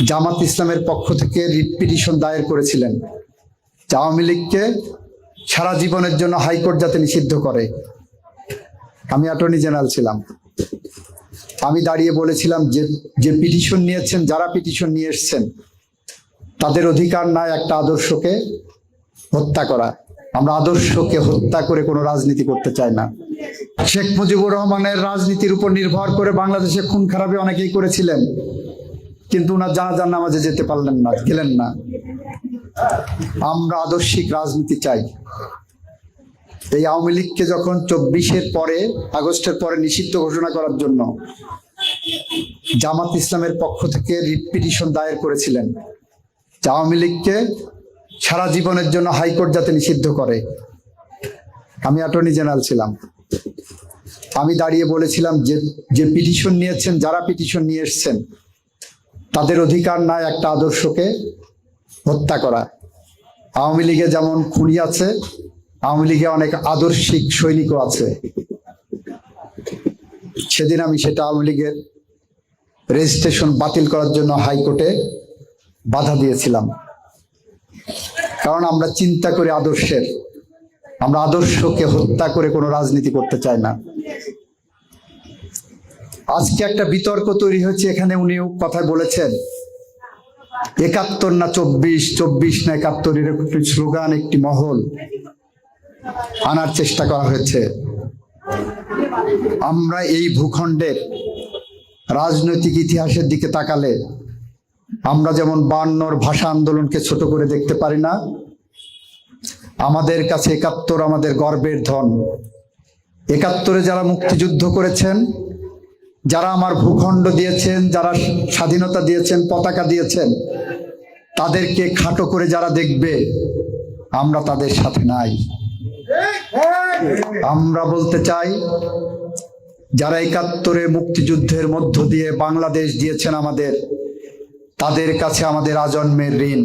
জামাত ইসলামের পক্ষ থেকে রিট পিটিশন দায়ের করেছিলেন আওয়ামী লীগকে সারা জীবনের জন্য হাইকোর্ট যাতে নিষিদ্ধ করে। আমি অ্যাটর্নি জেনারেল ছিলাম। আমি দাঁড়িয়ে বলেছিলাম যে পিটিশন নিয়েছেন, যারা পিটিশন নিয়ে এসছেন, তাদের অধিকার নাই একটা আদর্শকে হত্যা করা। আমরা আদর্শকে হত্যা করে কোনো রাজনীতি করতে চাই না। শেখ মুজিবুর রহমানের রাজনীতির উপর নির্ভর করে বাংলাদেশে খুন খারাপি অনেকেই করেছিলেন, কিন্তু ওনার জানাজার নামাজে যেতে পারলেন না, গেলেন না। আমরা আদর্শিক রাজনীতি চাই। এই আওয়ামী লীগকে যখন 24-এর পরে, আগস্টের পরে নিষিদ্ধ ঘোষণা করার জন্য জামাত ইসলামের পক্ষ থেকে রিট পিটিশন দায়ের করেছিলেন আওয়ামী লীগকে সারা জীবনের জন্য হাইকোর্ট যাতে নিষিদ্ধ করে। আমি অ্যাটর্নি জেনারেল ছিলাম। আমি দাঁড়িয়ে বলেছিলাম যে পিটিশন নিয়েছেন, যারা পিটিশন নিয়ে এসছেন, তাদের অধিকার নাই একটা আদর্শকে হত্যা করা। আওয়ামী লীগে যেমন খুনি আছে, আওয়ামী লীগে অনেক আদর্শিক সৈনিকও আছে। সেদিন আমি সেটা আওয়ামী লীগের রেজিস্ট্রেশন বাতিল করার জন্য হাইকোর্টে বাধা দিয়েছিলাম। কারণ আমরা চিন্তা করি আদর্শের, আমরা আদর্শকে হত্যা করে কোনো রাজনীতি করতে চাই না। আজকে একটা বিতর্ক তৈরি হয়েছে, এখানে উনিও কথায় বলেছেন 71 না 24 না 71 এর একটি স্লোগান, একটি মহল আনার চেষ্টা করা হয়েছে। আমরা এই ভূখণ্ডের রাজনৈতিক ইতিহাসের দিকে তাকালে আমরা যেমন 52 ভাষা আন্দোলনকে ছোট করে দেখতে পারি না, আমাদের কাছে 71 আমাদের গর্বের ধন। 71-এ যারা মুক্তিযুদ্ধ করেছেন, যারা আমার ভূখণ্ড দিয়েছেন, যারা স্বাধীনতা দিয়েছেন, পতাকা দিয়েছেন, তাদেরকে খাটো করে যারা দেখবে, আমরা তাদের সাথে নাই। আমরা বলতে চাই, যারা 71-এ মুক্তিযুদ্ধের মধ্য দিয়ে বাংলাদেশ দিয়েছেন আমাদের, তাদের কাছে আমাদের আজন্মের ঋণ।